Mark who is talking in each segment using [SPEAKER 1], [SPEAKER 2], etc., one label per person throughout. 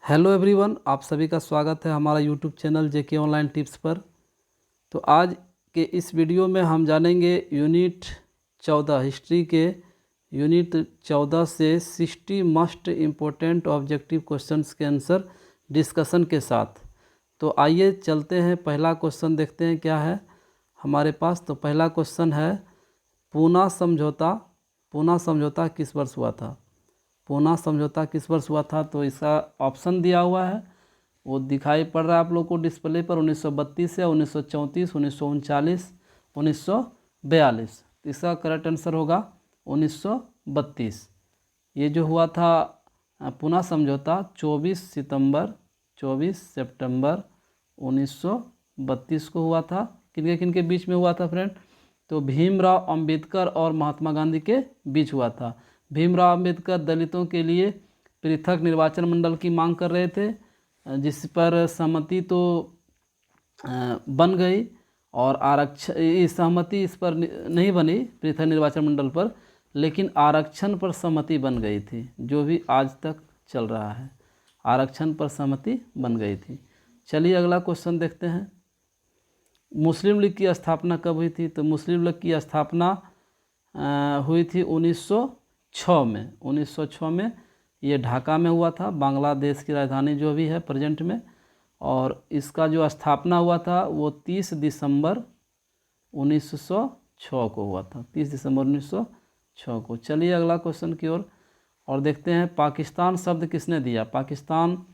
[SPEAKER 1] Hello everyone, आप सभी का स्वागत है हमारा यूट्यूब चैनल जेके ऑनलाइन टिप्स पर। तो आज के इस वीडियो में हम जानेंगे यूनिट 14 हिस्ट्री के यूनिट 14 से 60 मस्ट इम्पोर्टेंट ऑब्जेक्टिव क्वेश्चंस के आंसर डिस्कशन के साथ। तो आइए चलते हैं, पहला क्वेश्चन देखते हैं क्या है हमारे पास। तो पहला क्वेश्चन है, पूना समझौता किस वर्ष हुआ था? पूना समझौता किस वर्ष हुआ था? तो इसका ऑप्शन दिया हुआ है, वो दिखाई पड़ रहा है आप लोग को डिस्प्ले पर। 1932 है, 1934, 1939, 1942। तो इसका करेक्ट आंसर होगा 1932। ये जो हुआ था पूना समझौता 24 सितंबर 1932 को हुआ था। किन के बीच में हुआ था फ्रेंड? तो भीमराव अंबेडकर और महात्मा गांधी के बीच हुआ था। भीमराव अंबेडकर दलितों के लिए पृथक निर्वाचन मंडल की मांग कर रहे थे, जिस पर सहमति तो बन गई, और आरक्षण सहमति इस पर नहीं बनी पृथक निर्वाचन मंडल पर, लेकिन आरक्षण पर सहमति बन गई थी, जो भी आज तक चल रहा है। आरक्षण पर सहमति बन गई थी। चलिए अगला क्वेश्चन देखते हैं। मुस्लिम लीग की स्थापना कब हुई थी? तो मुस्लिम लीग की स्थापना हुई थी 1906 में। 1906 में ये ढाका में हुआ था, बांग्लादेश की राजधानी जो भी है प्रेजेंट में। और इसका जो स्थापना हुआ था वो 30 दिसंबर 1906 को हुआ था, 30 दिसंबर 1906 को। चलिए अगला क्वेश्चन की ओर और देखते हैं। पाकिस्तान शब्द किसने दिया? पाकिस्तान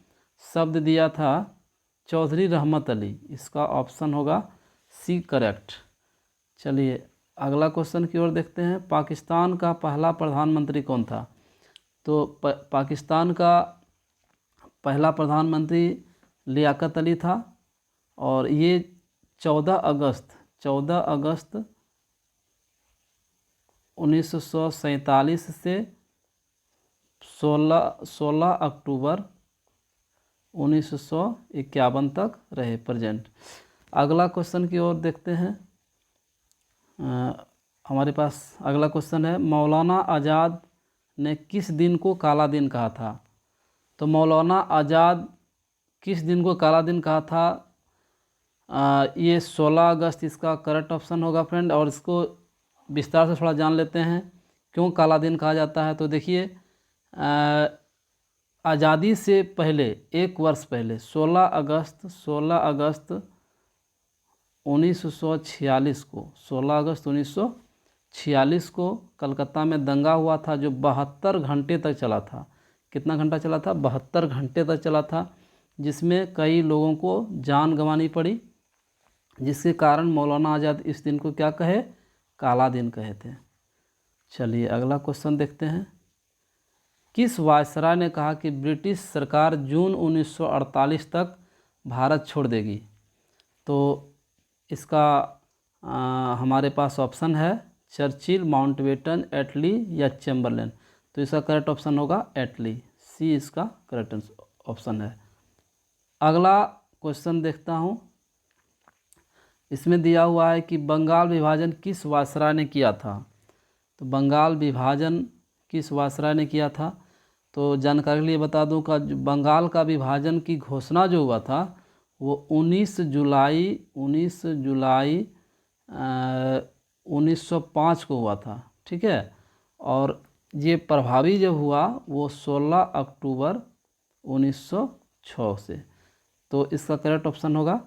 [SPEAKER 1] शब्द दिया था चौधरी रहमत अली। इसका ऑप्शन होगा सी करेक्ट। चलिए अगला क्वेश्चन की ओर देखते हैं। पाकिस्तान का पहला प्रधानमंत्री कौन था? तो पाकिस्तान का पहला प्रधानमंत्री लियाकत अली था, और ये 14 अगस्त 1947 से 16 अक्टूबर 1951 तक रहे प्रेजेंट। अगला क्वेश्चन की ओर देखते हैं। हमारे पास अगला क्वेश्चन है, मौलाना आज़ाद ने किस दिन को काला दिन कहा था? तो मौलाना आज़ाद किस दिन को काला दिन कहा था? ये 16 अगस्त इसका करेक्ट ऑप्शन होगा फ्रेंड। और इसको विस्तार से थोड़ा जान लेते हैं, क्यों काला दिन कहा जाता है। तो देखिए, आज़ादी से पहले एक वर्ष पहले 16 अगस्त 1946 को 16 अगस्त 1946 को कलकत्ता में दंगा हुआ था, जो 72 घंटे तक चला था। कितना घंटा चला था? 72 घंटे तक चला था, जिसमें कई लोगों को जान गंवानी पड़ी, जिसके कारण मौलाना आज़ाद इस दिन को क्या कहे? काला दिन कहे थे। चलिए अगला क्वेश्चन देखते हैं। किस वायसराय ने कहा कि ब्रिटिश सरकार जून 1948 तक भारत छोड़ देगी? तो इसका हमारे पास ऑप्शन है चर्चिल, माउंटबेटन, एटली या चैम्बरलेन। तो इसका करेक्ट ऑप्शन होगा एटली, सी इसका करेक्ट ऑप्शन है। अगला क्वेश्चन देखता हूँ। इसमें दिया हुआ है कि बंगाल विभाजन किस वायसराय ने किया था? तो बंगाल विभाजन किस वायसराय ने किया था? तो जानकारी के लिए बता दूं का बंगाल का विभाजन की घोषणा जो हुआ था वो 19 जुलाई 1905 को हुआ था, ठीक है। और ये प्रभावी जब हुआ वो 16 अक्टूबर 1906 से। तो इसका करेक्ट ऑप्शन होगा,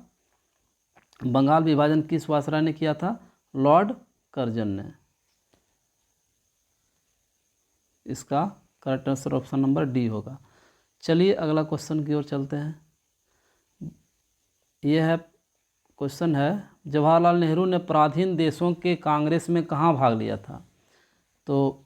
[SPEAKER 1] बंगाल विभाजन किस वायसराय ने किया था? लॉर्ड कर्जन ने। इसका correct answer option number D होगा। चलिए अगला क्वेश्चन की ओर चलते हैं। यह क्वेश्चन है, जवाहरलाल नेहरू ने पराधीन देशों के कांग्रेस में कहाँ भाग लिया था? तो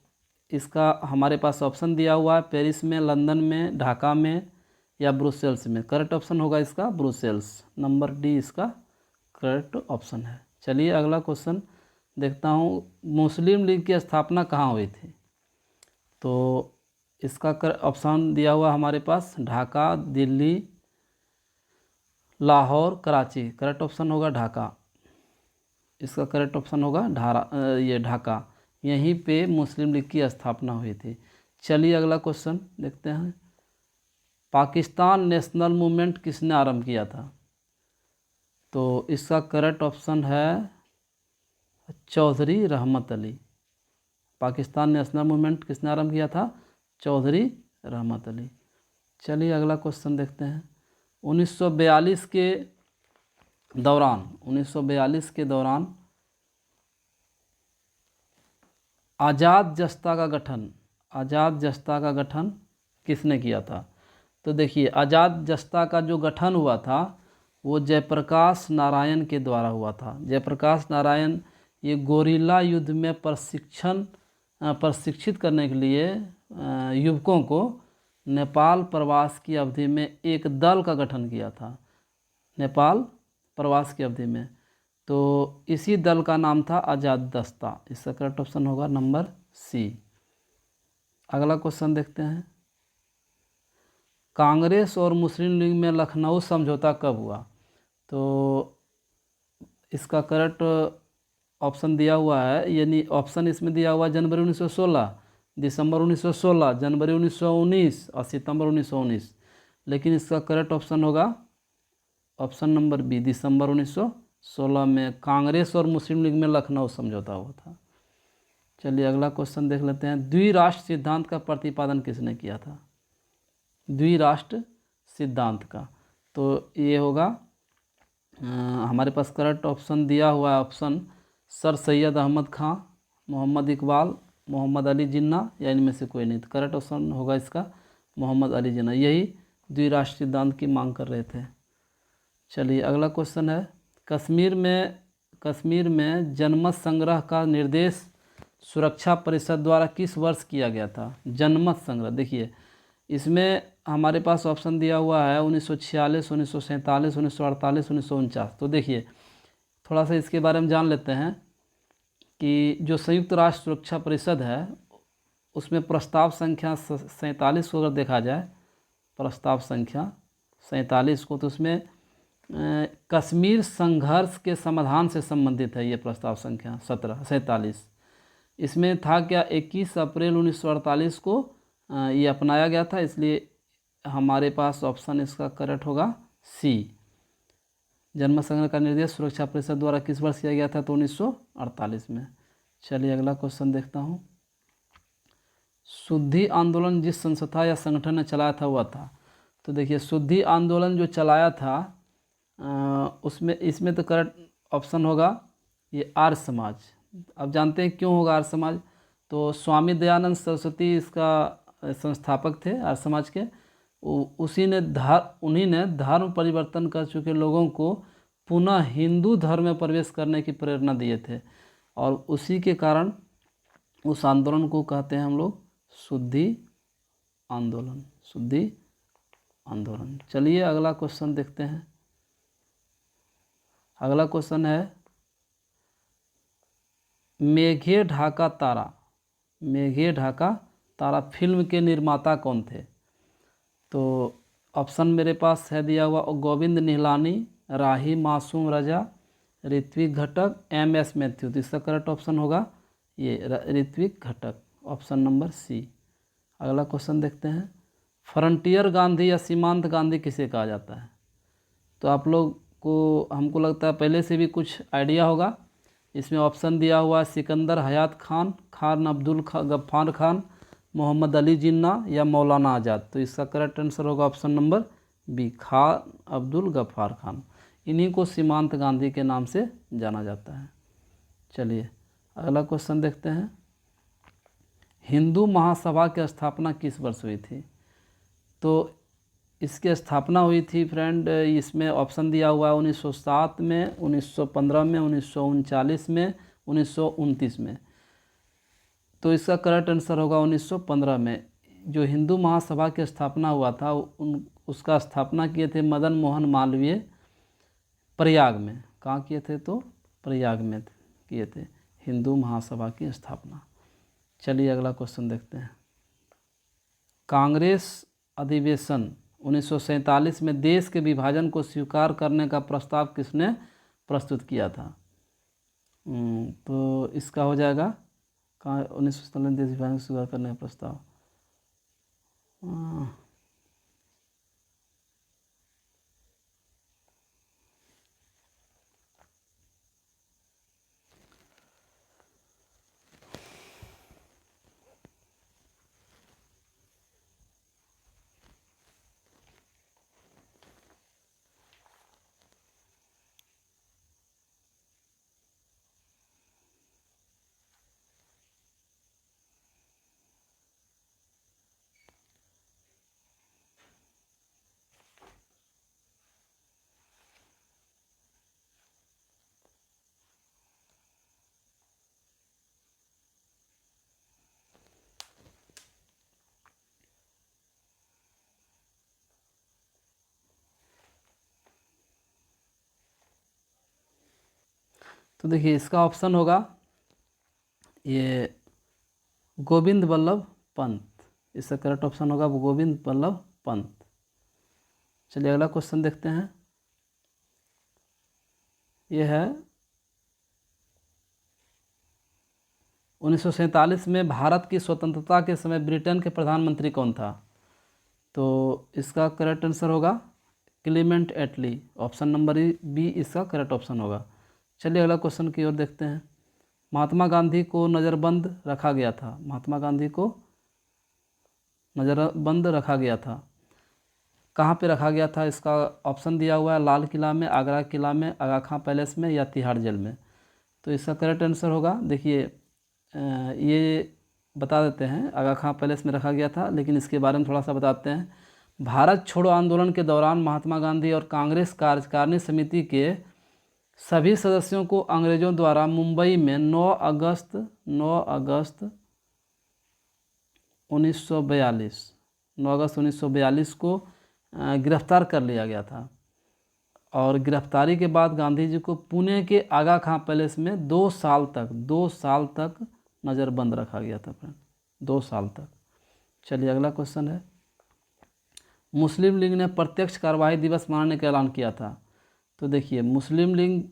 [SPEAKER 1] इसका हमारे पास ऑप्शन दिया हुआ है, पेरिस में, लंदन में, ढाका में या ब्रुसेल्स में। करेक्ट ऑप्शन होगा इसका ब्रुसेल्स, नंबर डी इसका करेक्ट ऑप्शन है। चलिए अगला क्वेश्चन देखता हूँ। मुस्लिम लीग की स्थापना कहाँ हुई थी? तो इसका ऑप्शन दिया हुआ हमारे पास ढाका, दिल्ली, लाहौर, कराची। करेक्ट ऑप्शन होगा ढाका। इसका करेक्ट ऑप्शन होगा ढाका। यहीं पे मुस्लिम लीग की स्थापना हुई थी। चलिए अगला क्वेश्चन देखते हैं। पाकिस्तान नेशनल मूवमेंट किसने आरंभ किया था? तो इसका करेक्ट ऑप्शन है चौधरी रहमत अली। पाकिस्तान नेशनल मूवमेंट किसने आरंभ किया था? चौधरी रहमत अली। चलिए अगला क्वेश्चन देखते हैं। 1942 के दौरान आज़ाद जस्ता का गठन किसने किया था? तो देखिए, आज़ाद जस्ता का जो गठन हुआ था वो जयप्रकाश नारायण के द्वारा हुआ था। जयप्रकाश नारायण ये गोरिल्ला युद्ध में प्रशिक्षित करने के लिए युवकों को नेपाल प्रवास की अवधि में एक दल का गठन किया था। नेपाल प्रवास की अवधि में, तो इसी दल का नाम था आज़ाद दस्ता। इसका करेक्ट ऑप्शन होगा नंबर सी। अगला क्वेश्चन देखते हैं। कांग्रेस और मुस्लिम लीग में लखनऊ समझौता कब हुआ? तो इसका करेक्ट ऑप्शन दिया हुआ है, यानी ऑप्शन इसमें दिया हुआ है जनवरी 1916, दिसंबर 1916, जनवरी 1919 और सितंबर 1919। लेकिन इसका करेक्ट ऑप्शन होगा ऑप्शन नंबर बी, दिसंबर 1916 में कांग्रेस और मुस्लिम लीग में लखनऊ समझौता हुआ था। चलिए अगला क्वेश्चन देख लेते हैं। द्विराष्ट्र सिद्धांत का प्रतिपादन किसने किया था? द्विराष्ट्र सिद्धांत का, तो ये होगा हमारे पास करेक्ट ऑप्शन दिया हुआ है, ऑप्शन सर सैयद अहमद खां, मोहम्मद इकबाल, मोहम्मद अली जिन्ना या इनमें से कोई नहीं। तो करेक्ट ऑप्शन होगा इसका मोहम्मद अली जिन्ना, यही द्विराष्ट्र सिद्धांत की मांग कर रहे थे। चलिए अगला क्वेश्चन है। कश्मीर में जनमत संग्रह का निर्देश सुरक्षा परिषद द्वारा किस वर्ष किया गया था? जनमत संग्रह, देखिए इसमें हमारे पास ऑप्शन दिया हुआ है 1946, 1947, 1948, 1949। तो देखिए थोड़ा सा इसके बारे में जान लेते हैं कि जो संयुक्त राष्ट्र सुरक्षा परिषद है उसमें प्रस्ताव संख्या 47 को अगर देखा जाए, प्रस्ताव संख्या 47 को, तो उसमें कश्मीर संघर्ष के समाधान से संबंधित है ये प्रस्ताव संख्या 47। इसमें था क्या, 21 अप्रैल 1948 को ये अपनाया गया था, इसलिए हमारे पास ऑप्शन इसका करेक्ट होगा सी। जनमत संग्रह का निर्देश सुरक्षा परिषद द्वारा किस वर्ष किया गया था? तो 1948 में। चलिए अगला क्वेश्चन देखता हूँ। शुद्धि आंदोलन जिस संस्था या संगठन ने चलाया था हुआ था? तो देखिए शुद्धि आंदोलन जो चलाया था उसमें इसमें तो करेक्ट ऑप्शन होगा ये आर्य समाज। अब जानते हैं क्यों होगा आर्य समाज? तो स्वामी दयानंद सरस्वती इसका संस्थापक थे आर्य समाज के। उन्हीं ने धर्म परिवर्तन कर चुके लोगों को पुनः हिंदू धर्म में प्रवेश करने की प्रेरणा दिए थे, और उसी के कारण उस आंदोलन को कहते हैं हम लोग शुद्धि आंदोलन। शुद्धि आंदोलन। चलिए अगला क्वेश्चन देखते हैं। अगला क्वेश्चन है मेघे ढाका तारा फिल्म के निर्माता कौन थे? तो ऑप्शन मेरे पास है दिया हुआ गोविंद निहलानी, राही मासूम रजा, ऋत्विक घटक, MS मैथ्यू। तो इसका करेक्ट ऑप्शन होगा ये ऋत्विक घटक, ऑप्शन नंबर सी। अगला क्वेश्चन देखते हैं। फ्रंटियर गांधी या सीमांत गांधी किसे कहा जाता है? तो आप लोग को हमको लगता है पहले से भी कुछ आइडिया होगा। इसमें ऑप्शन दिया हुआ सिकंदर हयात खान, खान अब्दुल गफ्फार खान, मोहम्मद अली जिन्ना या मौलाना आज़ाद। तो इसका करेक्ट आंसर होगा option number B, Khan Abdul Ghaffar Khan. इन्हीं को सीमांत गांधी के नाम से जाना जाता है। चलिए अगला क्वेश्चन देखते हैं। हिंदू महासभा की स्थापना किस वर्ष हुई थी? तो इसकी स्थापना हुई थी फ्रेंड, इसमें ऑप्शन दिया हुआ है 1907 में, 1915 में, 1939 में, 1929 में। तो इसका करेक्ट आंसर होगा 1915 में। जो हिंदू महासभा की स्थापना हुआ था उसका स्थापना किए थे मदन मोहन मालवीय प्रयाग में। कहाँ किए थे? तो प्रयाग में किए थे हिंदू महासभा की स्थापना। चलिए अगला क्वेश्चन देखते हैं। कांग्रेस अधिवेशन 1947 में देश के विभाजन को स्वीकार करने का प्रस्ताव किसने प्रस्तुत किया था? तो इसका हो जाएगा 1947 देश विभाजन को स्वीकार करने का प्रस्ताव। तो देखिए इसका ऑप्शन होगा ये गोविंद बल्लभ पंत। इसका करेक्ट ऑप्शन होगा गोविंद बल्लभ पंत। चलिए अगला क्वेश्चन देखते हैं। यह है 1947 में भारत की स्वतंत्रता के समय ब्रिटेन के प्रधानमंत्री कौन था? तो इसका करेक्ट आंसर होगा क्लीमेंट एटली। ऑप्शन नंबर बी इसका करेक्ट ऑप्शन होगा। चलिए अगला क्वेश्चन की ओर देखते हैं। महात्मा गांधी को नज़रबंद रखा गया था। महात्मा गांधी को नज़रबंद रखा गया था, कहाँ पे रखा गया था? इसका ऑप्शन दिया हुआ है लाल किला में, आगरा किला में, आगा खां पैलेस में या तिहाड़ जेल में। तो इसका करेक्ट आंसर होगा, देखिए ये बता देते हैं, आगा खां पैलेस में रखा गया था। लेकिन इसके बारे में थोड़ा सा बताते हैं। भारत छोड़ो आंदोलन के दौरान महात्मा गांधी और कांग्रेस कार्यकारिणी समिति के सभी सदस्यों को अंग्रेजों द्वारा मुंबई में 9 अगस्त 1942 को गिरफ्तार कर लिया गया था। और गिरफ्तारी के बाद गांधी जी को पुणे के आगा खां पैलेस में 2 साल तक नज़रबंद रखा गया था फ्रेंड, 2 साल तक। चलिए अगला क्वेश्चन है। मुस्लिम लीग ने प्रत्यक्ष कार्यवाही दिवस मनाने का ऐलान किया था। तो देखिए मुस्लिम लीग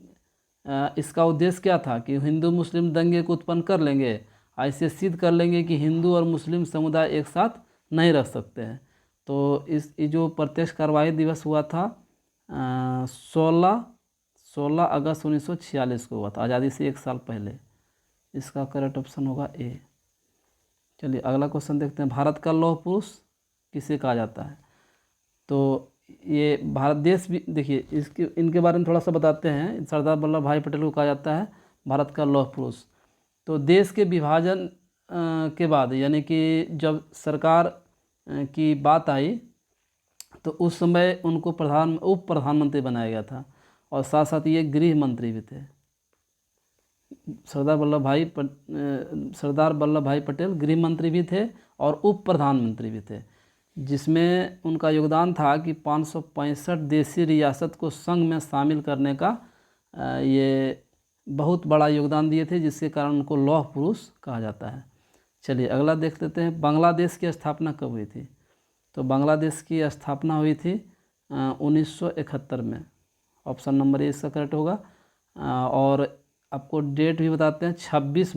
[SPEAKER 1] इसका उद्देश्य क्या था कि हिंदू मुस्लिम दंगे को उत्पन्न कर लेंगे, ऐसे सिद्ध कर लेंगे कि हिंदू और मुस्लिम समुदाय एक साथ नहीं रह सकते हैं। तो ये जो प्रत्यक्ष कार्यवाही दिवस हुआ था 16 अगस्त 1946 को हुआ था, आज़ादी से 1 साल पहले। इसका करेक्ट ऑप्शन होगा ए। चलिए अगला क्वेश्चन देखते हैं। भारत का लौह पुरुष किसे कहा जाता है? तो ये भारत देश भी, देखिए इनके बारे में थोड़ा सा बताते हैं। सरदार वल्लभ भाई पटेल को कहा जाता है भारत का लौह पुरुष। तो देश के विभाजन के बाद, यानी कि जब सरकार की बात आई तो उस समय उनको उप प्रधानमंत्री बनाया गया था, और साथ साथ ये गृह मंत्री भी थे। सरदार वल्लभ भाई पटेल गृह मंत्री भी थे और उप प्रधानमंत्री भी थे, जिसमें उनका योगदान था कि 565 देशी रियासत को संघ में शामिल करने का ये बहुत बड़ा योगदान दिए थे, जिसके कारण उनको लौह पुरुष कहा जाता है। चलिए अगला देख लेते हैं। बांग्लादेश की स्थापना कब हुई थी? तो बांग्लादेश की स्थापना हुई थी 1971 में। ऑप्शन नंबर ए इसका करेक्ट होगा। और आपको डेट भी बताते हैं, 26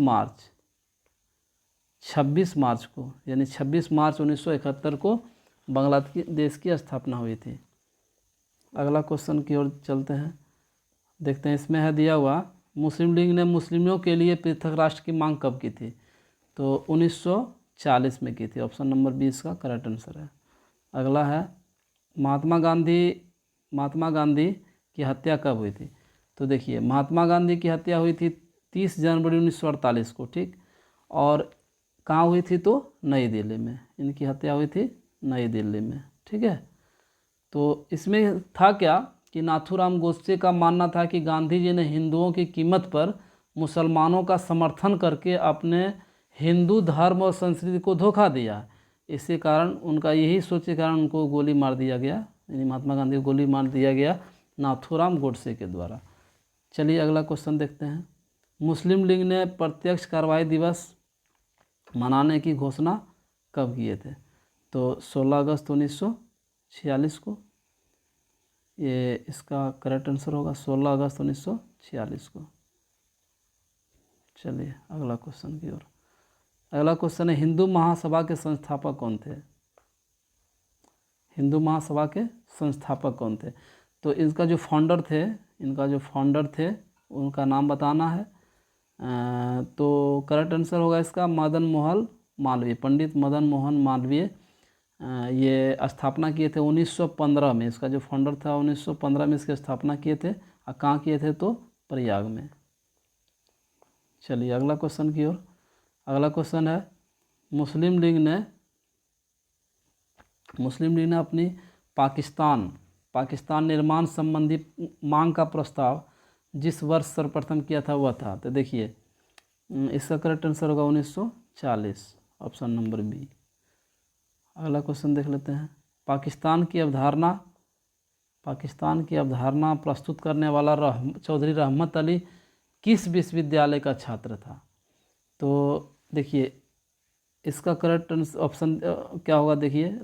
[SPEAKER 1] मार्च को, यानी 26 मार्च 1971 को बांग्लादेश की स्थापना हुई थी। अगला क्वेश्चन की ओर चलते हैं, देखते हैं। इसमें है दिया हुआ, मुस्लिम लीग ने मुस्लिमों के लिए पृथक राष्ट्र की मांग कब की थी? तो 1940 में की थी। ऑप्शन नंबर बी इसका करेक्ट आंसर है। अगला है, महात्मा गांधी की हत्या कब हुई थी? तो देखिए महात्मा गांधी की हत्या हुई थी 30 जनवरी 1948 को, ठीक। और कहाँ हुई थी? तो नई दिल्ली में। इनकी हत्या हुई थी नई दिल्ली में, ठीक है। तो इसमें था क्या कि नाथूराम गोडसे का मानना था कि गांधी जी ने हिंदुओं की कीमत पर मुसलमानों का समर्थन करके अपने हिंदू धर्म और संस्कृति को धोखा दिया। इसी कारण उनका यही सोच के कारण उनको गोली मार दिया गया, यानी महात्मा गांधी को गोली मार दिया गया नाथूराम गोडसे के द्वारा। चलिए अगला क्वेश्चन देखते हैं। मुस्लिम लीग ने प्रत्यक्ष कार्रवाई दिवस मनाने की घोषणा कब किए थे? तो 16 अगस्त 1946 को। ये इसका करेक्ट आंसर होगा 16 अगस्त 1946 को। चलिए अगला क्वेश्चन की ओर। अगला क्वेश्चन है, हिंदू महासभा के संस्थापक कौन थे? हिंदू महासभा के संस्थापक कौन थे? तो इनका जो फाउंडर थे उनका नाम बताना है। तो करेक्ट आंसर होगा इसका मदन मोहन मालवीय, पंडित मदन मोहन मालवीय। ये स्थापना किए थे 1915 में। इसका जो फाउंडर था 1915 में इसकी स्थापना किए थे। और कहाँ किए थे? तो प्रयाग में। चलिए अगला क्वेश्चन की ओर। अगला क्वेश्चन है, मुस्लिम लीग ने अपनी पाकिस्तान निर्माण संबंधी मांग का प्रस्ताव जिस वर्ष सर्वप्रथम किया था वह था। तो देखिए इसका करेक्ट आंसर होगा 1940। Option number B. अगला क्वेश्चन देख लेते हैं। पाकिस्तान की अवधारणा प्रस्तुत करने वाला चौधरी रहमत अली किस विश्वविद्यालय का छात्र था? तो देखिए इसका करेक्ट ऑप्शन क्या होगा, देखिए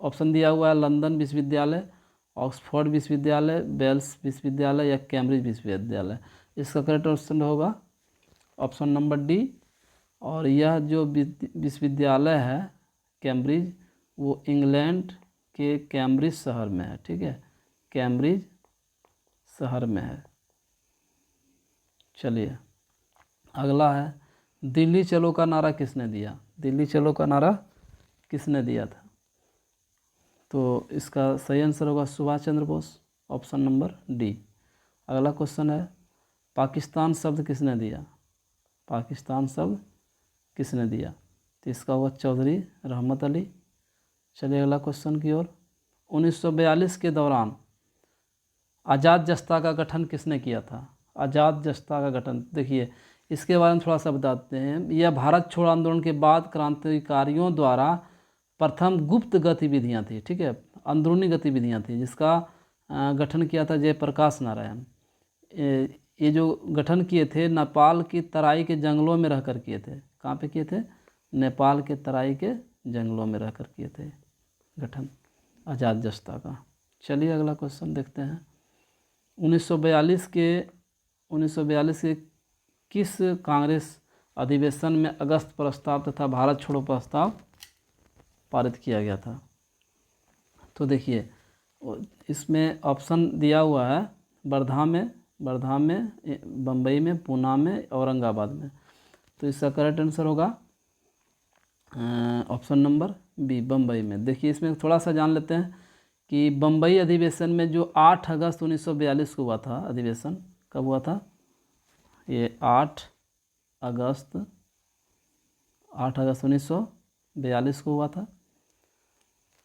[SPEAKER 1] ऑप्शन दिया हुआ है लंदन विश्वविद्यालय, ऑक्सफोर्ड विश्वविद्यालय, वेल्स विश्वविद्यालय या कैम्ब्रिज विश्वविद्यालय। इसका करेक्ट ऑप्शन होगा ऑप्शन नंबर डी। और यह जो विश्वविद्यालय है कैम्ब्रिज, वो इंग्लैंड के कैम्ब्रिज शहर में है। ठीक है, कैम्ब्रिज शहर में है। चलिए अगला है, दिल्ली चलो का नारा किसने दिया? दिल्ली चलो का नारा किसने दिया था? तो इसका सही आंसर होगा Subhash Chandra Bose, option number D. अगला क्वेश्चन है, पाकिस्तान शब्द किसने दिया? पाकिस्तान शब्द किसने दिया? तो इसका होगा चौधरी रहमत अली। चलिए अगला क्वेश्चन की ओर। 1942 के दौरान आज़ाद जस्ता का गठन किसने किया था? आज़ाद जस्ता का गठन, देखिए इसके बारे में थोड़ा सा बताते हैं। यह भारत छोड़ो आंदोलन के बाद क्रांतिकारियों द्वारा प्रथम गुप्त गतिविधियां थी। ठीक है, अंदरूनी गतिविधियां थी, जिसका गठन किया था जयप्रकाश नारायण। ये जो गठन किए थे नेपाल की तराई के जंगलों में रहकर किए थे। कहाँ पे किए थे? नेपाल के तराई के जंगलों में रहकर किए थे गठन आज़ाद जस्ता का। चलिए अगला क्वेश्चन देखते हैं। 1942 के किस कांग्रेस अधिवेशन में अगस्त प्रस्ताव तथा भारत छोड़ो प्रस्ताव पारित किया गया था? तो देखिए इसमें ऑप्शन दिया हुआ है वर्धा में, बम्बई में, पूना में, औरंगाबाद में। तो इसका करेक्ट आंसर होगा ऑप्शन नंबर बी, बम्बई में। देखिए इसमें थोड़ा सा जान लेते हैं कि बम्बई अधिवेशन में जो 8 अगस्त 1942 को हुआ था, अधिवेशन कब हुआ था? ये 8 अगस्त 1942 को हुआ था।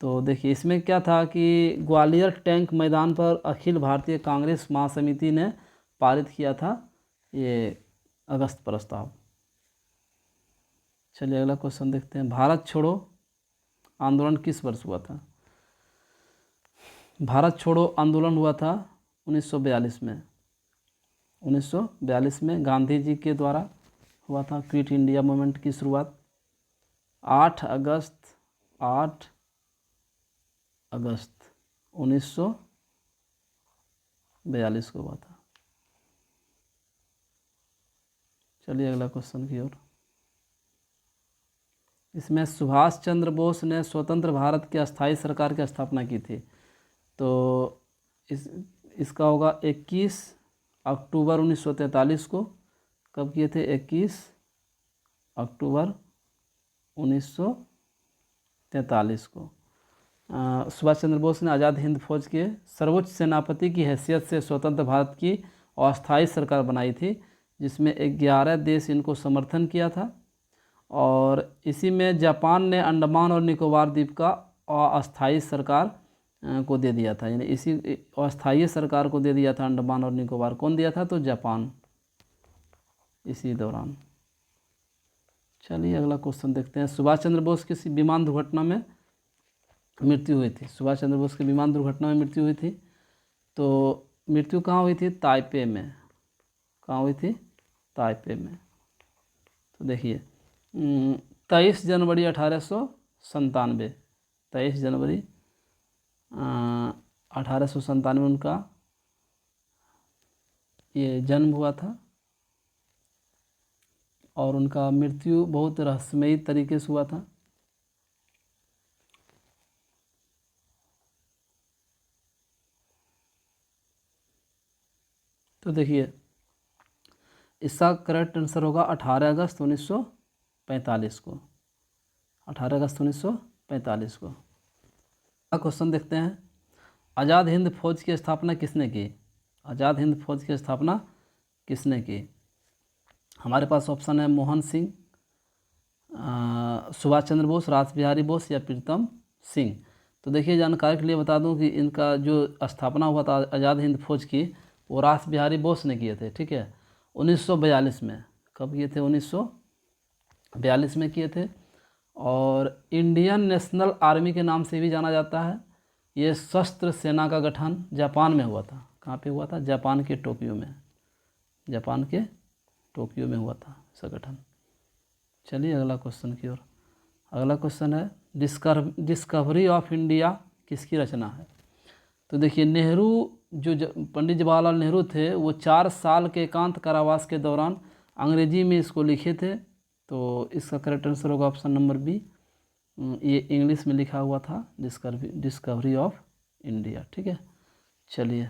[SPEAKER 1] तो देखिए इसमें क्या था कि ग्वालियर टैंक मैदान पर अखिल भारतीय कांग्रेस महासमिति ने पारित किया था ये अगस्त प्रस्ताव। चलिए अगला क्वेश्चन देखते हैं। भारत छोड़ो आंदोलन किस वर्ष हुआ था? भारत छोड़ो आंदोलन हुआ था 1942 में। 1942 में गांधी जी के द्वारा हुआ था क्विट इंडिया मूवमेंट की शुरुआत। 8 अगस्त 1942 को हुआ था। चलिए अगला क्वेश्चन की ओर। इसमें सुभाष चंद्र बोस ने स्वतंत्र भारत की अस्थायी सरकार की स्थापना की थी। तो इसका होगा 21 अक्टूबर 1943 को। कब किए थे? 21 अक्टूबर 1943 को। सुभाष चंद्र बोस ने आज़ाद हिंद फौज के सर्वोच्च सेनापति की हैसियत से स्वतंत्र भारत की अस्थायी सरकार बनाई थी, जिसमें 11 देश इनको समर्थन किया था। और इसी में जापान ने अंडमान और निकोबार द्वीप का अस्थायी सरकार को दे दिया था। यानी इसी अस्थायी सरकार को दे दिया था अंडमान और निकोबार। कौन दिया था? तो जापान, इसी दौरान। चलिए अगला क्वेश्चन देखते हैं। सुभाष चंद्र बोस की विमान दुर्घटना में मृत्यु हुई थी। सुभाष चंद्र बोस की विमान दुर्घटना में मृत्यु हुई थी। तो मृत्यु कहाँ हुई थी? ताइपे में। कहाँ हुई थी? ताइपे में। तो देखिए 23 जनवरी 1897, 23 जनवरी 1897 में उनका ये जन्म हुआ था। और उनका मृत्यु बहुत रहस्यमयी तरीके से हुआ था। तो देखिए इसका करेक्ट आंसर होगा 18 अगस्त 1945 को। 18 अगस्त 1945 को। अगला क्वेश्चन देखते हैं। आज़ाद हिंद फौज की स्थापना किसने की? आज़ाद हिंद फौज की स्थापना किसने की? हमारे पास ऑप्शन है मोहन सिंह, सुभाष चंद्र बोस, रास बिहारी बोस या प्रीतम सिंह। तो देखिए जानकारी के लिए बता दूं कि इनका जो स्थापना हुआ था आज़ाद हिंद फौज की, वो रास बिहारी बोस ने किए थे। ठीक है, 1942 में। कब किए थे? 1942 में किए थे। और इंडियन नेशनल आर्मी के नाम से भी जाना जाता है। ये सशस्त्र सेना का गठन जापान में हुआ था। कहाँ पे हुआ था? जापान के टोक्यो में। जापान के टोक्यो में हुआ था इसका गठन। चलिए अगला क्वेश्चन की ओर। अगला क्वेश्चन है डिस्कवरी ऑफ इंडिया किसकी रचना है? तो देखिए नेहरू पंडित जवाहरलाल नेहरू थे, वो 4 साल के एकांत कारावास के दौरान अंग्रेजी में इसको लिखे थे। तो इसका करेक्ट आंसर होगा ऑप्शन नंबर बी। ये इंग्लिश में लिखा हुआ था, डिस्कवरी ऑफ इंडिया। ठीक है, चलिए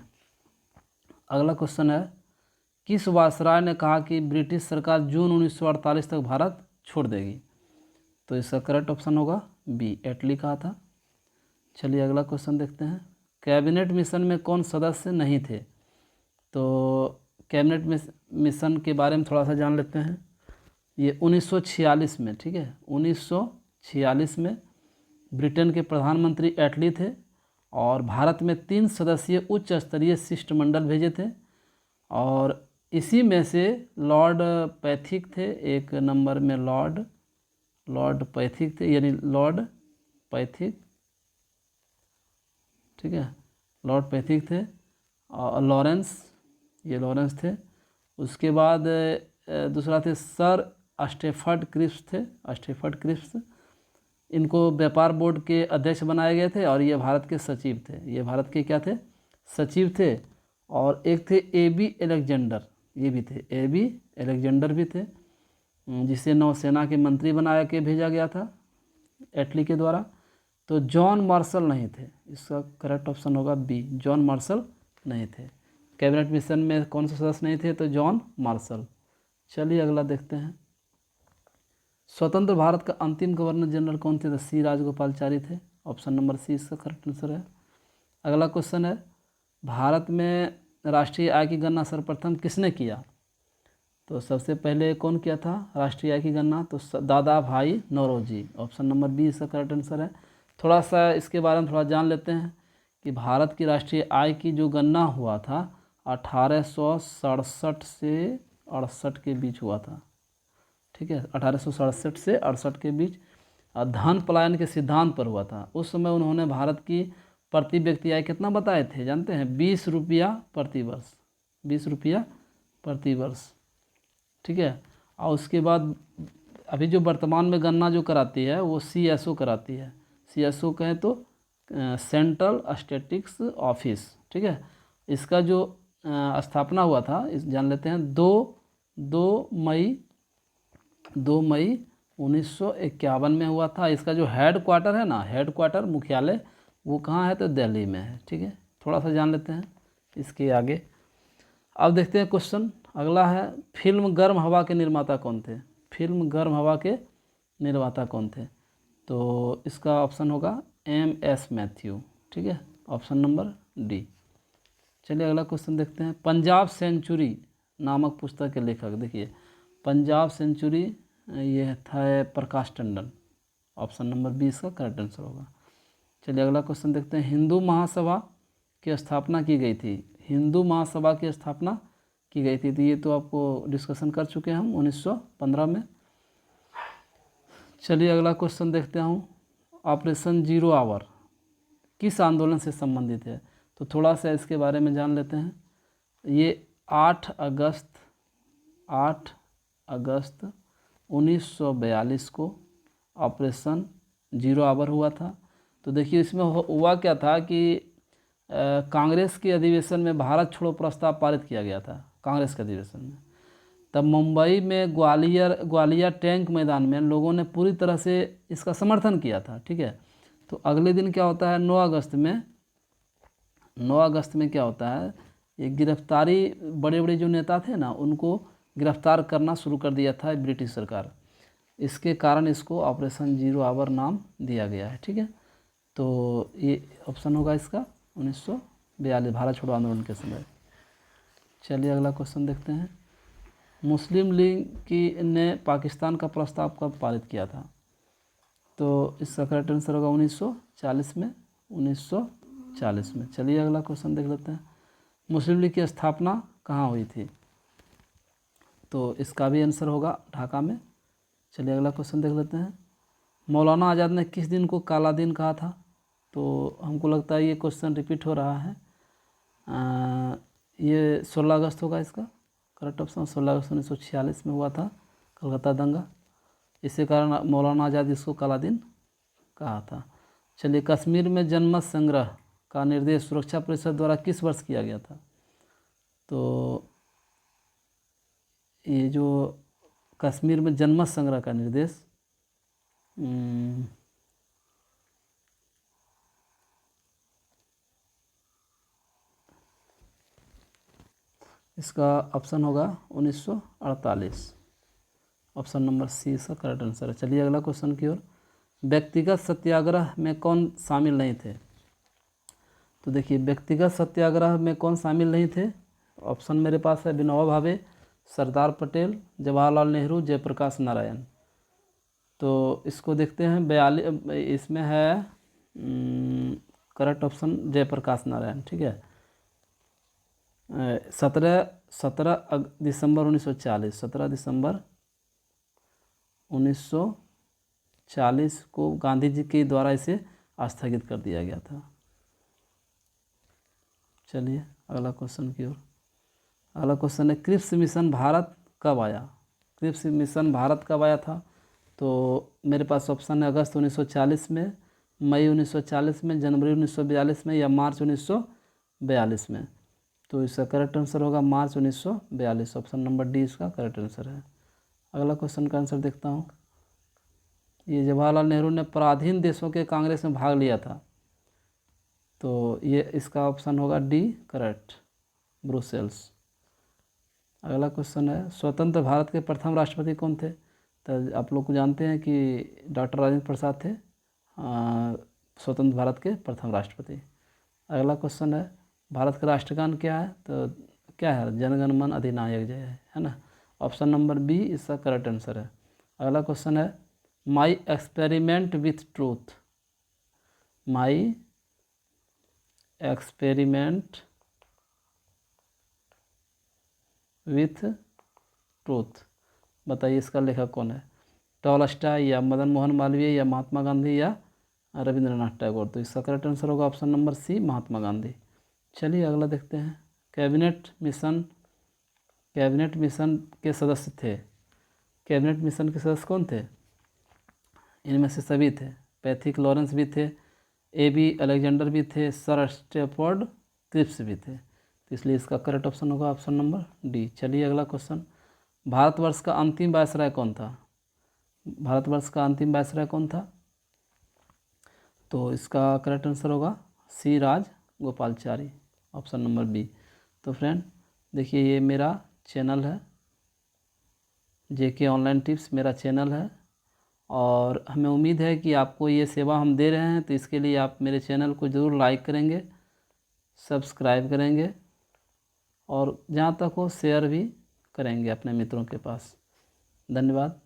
[SPEAKER 1] अगला क्वेश्चन है किस वायसराय ने कहा कि ब्रिटिश सरकार जून 1948 तक भारत छोड़ देगी? तो इसका करेक्ट ऑप्शन होगा बी, एटली कहा था। चलिए अगला क्वेश्चन देखते हैं। कैबिनेट मिशन में कौन सदस्य नहीं थे? तो कैबिनेट मिशन के बारे में थोड़ा सा जान लेते हैं। ये 1946 में, ठीक है, 1946 में ब्रिटेन के प्रधानमंत्री एटली थे और भारत में 3 सदस्यीय उच्च स्तरीय शिष्टमंडल भेजे थे और इसी में से लॉर्ड पैथिक थे, एक नंबर में लॉर्ड पैथिक थे, यानी लॉर्ड पैथिक, ठीक है, लॉर्ड पैथिक थे और लॉरेंस, ये लॉरेंस थे। उसके बाद दूसरा थे सर स्टेफर्ड क्रिप्स थे, स्टेफर्ड क्रिप्स। इनको व्यापार बोर्ड के अध्यक्ष बनाए गए थे और ये भारत के सचिव थे, ये भारत के क्या थे? सचिव थे। और एक थे एबी अलेक्जेंडर, ये भी थे, एबी अलेक्जेंडर भी थे, जिसे नौसेना के मंत्री बना के भेजा गया था एटली के द्वारा। तो जॉन मार्शल नहीं थे, इसका करेक्ट ऑप्शन होगा बी, जॉन मार्शल नहीं थे। कैबिनेट मिशन में कौन से सदस्य नहीं थे? तो जॉन मार्शल। चलिए अगला देखते हैं। स्वतंत्र भारत का अंतिम गवर्नर जनरल कौन थे? तो सी राजगोपालचारी थे, ऑप्शन नंबर सी इसका करेक्ट आंसर है। अगला क्वेश्चन है भारत में राष्ट्रीय आय की गणना सर्वप्रथम किसने किया? तो सबसे पहले कौन किया था राष्ट्रीय आय की गणना? तो दादा भाई नौरोजी, ऑप्शन नंबर बी इसका करेक्ट आंसर है। थोड़ा सा इसके बारे में थोड़ा जान लेते हैं कि भारत की राष्ट्रीय आय की जो गणना हुआ था 1867 से 68 के बीच हुआ था, ठीक है, 1867 से 68 के बीच धन पलायन के सिद्धांत पर हुआ था। उस समय उन्होंने भारत की प्रति व्यक्ति आय कितना बताए थे जानते हैं? 20 रुपया प्रति वर्ष, 20 रुपया प्रति वर्ष, ठीक है। और उसके बाद अभी जो वर्तमान में गणना जो कराती है वो CSO कराती है। CSO कहें तो सेंट्रल स्टैटिस्टिक्स ऑफिस, ठीक है। इसका जो स्थापना हुआ था इस जान लेते हैं 2 मई 1951 में हुआ था। इसका जो हेड क्वार्टर है ना, हेड क्वार्टर मुख्यालय वो कहाँ है? तो दिल्ली में है, ठीक है। थोड़ा सा जान लेते हैं इसके आगे। अब देखते हैं क्वेश्चन अगला है फिल्म गर्म हवा के निर्माता कौन थे? फिल्म गर्म हवा के निर्माता कौन थे? तो इसका ऑप्शन होगा MS मैथ्यू, ठीक है, ऑप्शन नंबर डी। चलिए अगला क्वेश्चन देखते हैं। पंजाब सेंचुरी नामक पुस्तक के लेखक, देखिए पंजाब सेंचुरी ये था प्रकाश टंडन, ऑप्शन नंबर बी इसका करेक्ट आंसर होगा। चलिए अगला क्वेश्चन देखते हैं। हिंदू महासभा की स्थापना की गई थी, हिंदू महासभा की स्थापना की गई थी, तो ये तो आपको डिस्कशन कर चुके हैं हम 1915 में। चलिए अगला क्वेश्चन देखते हूँ। ऑपरेशन जीरो आवर किस आंदोलन से संबंधित है? तो थोड़ा सा इसके बारे में जान लेते हैं। ये 8 अगस्त 1942 को ऑपरेशन जीरो आवर हुआ था। तो देखिए इसमें हुआ क्या था कि कांग्रेस के अधिवेशन में भारत छोड़ो प्रस्ताव पारित किया गया था, कांग्रेस के अधिवेशन में। तब मुंबई में ग्वालियर टैंक मैदान में लोगों ने पूरी तरह से इसका समर्थन किया था, ठीक है। तो अगले दिन क्या होता है 9 अगस्त में क्या होता है, ये गिरफ्तारी, बड़े बड़े जो नेता थे ना उनको गिरफ्तार करना शुरू कर दिया था ब्रिटिश सरकार। इसके कारण इसको ऑपरेशन जीरो आवर नाम दिया गया है, ठीक है। तो ये ऑप्शन होगा इसका 1942 भारत छोड़ो आंदोलन के समय। चलिए अगला क्वेश्चन देखते हैं। मुस्लिम लीग ने पाकिस्तान का प्रस्ताव कब पारित किया था? तो इसका करेक्ट आंसर होगा 1940 में, 1940 में। चलिए अगला क्वेश्चन देख लेते हैं। मुस्लिम लीग की स्थापना कहाँ हुई थी? तो इसका भी आंसर होगा ढाका में। चलिए अगला क्वेश्चन देख लेते हैं। मौलाना आज़ाद ने किस दिन को काला दिन कहा था? तो हमको लगता है ये क्वेश्चन रिपीट हो रहा है। ये 16 अगस्त होगा इसका करेक्ट ऑप्शन 16 अगस्त 1946 में हुआ था कलकत्ता दंगा। इसी कारण मौलाना आज़ाद इसको काला दिन कहा था। चलिए, कश्मीर में जनमत संग्रह का निर्देश सुरक्षा परिषद द्वारा किस वर्ष किया गया था? तो ये जो कश्मीर में जनमत संग्रह का निर्देश इसका ऑप्शन होगा 1948। ऑप्शन नंबर सी इसका करेक्ट आंसर है। चलिए अगला क्वेश्चन की ओर। व्यक्तिगत सत्याग्रह में कौन शामिल नहीं थे? तो देखिए, व्यक्तिगत सत्याग्रह में कौन शामिल नहीं थे? ऑप्शन मेरे पास है विनोबा भावे, सरदार पटेल, जवाहरलाल नेहरू, जयप्रकाश नारायण। तो इसको देखते हैं। 42 इसमें है करेक्ट ऑप्शन जयप्रकाश नारायण। ठीक है। 17 दिसंबर 1940, 17 दिसंबर 1940 को गांधी जी के द्वारा इसे स्थगित कर दिया गया था। चलिए अगला क्वेश्चन की ओर। अगला क्वेश्चन है, क्रिप्स मिशन भारत कब आया? क्रिप्स मिशन भारत कब आया था? तो मेरे पास ऑप्शन है अगस्त 1940 में, मई 1940 में, जनवरी 1942 में या मार्च 1942 में। तो इसका करेक्ट आंसर होगा मार्च 1942। ऑप्शन नंबर डी इसका करेक्ट आंसर है। अगला क्वेश्चन का आंसर देखता हूँ। ये जवाहरलाल नेहरू ने पराधीन देशों के कांग्रेस में भाग लिया था। तो ये इसका ऑप्शन होगा डी करेक्ट, ब्रुसेल्स। अगला क्वेश्चन है, स्वतंत्र भारत के प्रथम राष्ट्रपति कौन थे? तो आप लोग को जानते हैं कि डॉक्टर राजेंद्र प्रसाद थे स्वतंत्र भारत के प्रथम राष्ट्रपति। अगला क्वेश्चन है, भारत का राष्ट्रगान क्या है? तो क्या है? जनगण मन अधिनायक जय है ना। ऑप्शन नंबर बी इसका करेक्ट आंसर है। अगला क्वेश्चन है, my experiment with truth, my experiment with truth, बताइए इसका लेखक कौन है? टॉलस्टॉय या मदन मोहन मालवीय या महात्मा गांधी या रविंद्रनाथ टैगोर। तो इसका करेक्ट आंसर होगा option number C, Mahatma Gandhi. चलिए अगला देखते हैं। कैबिनेट मिशन के सदस्य थे। कैबिनेट मिशन के सदस्य कौन थे? इनमें से सभी थे। पैथिक लॉरेंस भी थे, ए.बी. अलेक्जेंडर भी थे, सर स्टैफोर्ड क्रिप्स भी थे। तो इसलिए इसका करेक्ट ऑप्शन होगा ऑप्शन नंबर डी। चलिए अगला क्वेश्चन, भारतवर्ष का अंतिम वायसराय कौन था? भारतवर्ष का अंतिम वायसराय कौन था? तो इसका करेक्ट आंसर होगा C, Rajagopalachari. Option number B. तो फ्रेंड देखिए, ये मेरा चैनल है, जेके ऑनलाइन टिप्स मेरा चैनल है, और हमें उम्मीद है कि आपको ये सेवा हम दे रहे हैं। तो इसके लिए आप मेरे चैनल को ज़रूर लाइक करेंगे, सब्सक्राइब करेंगे, और जहाँ तक हो शेयर भी करेंगे अपने मित्रों के पास। धन्यवाद।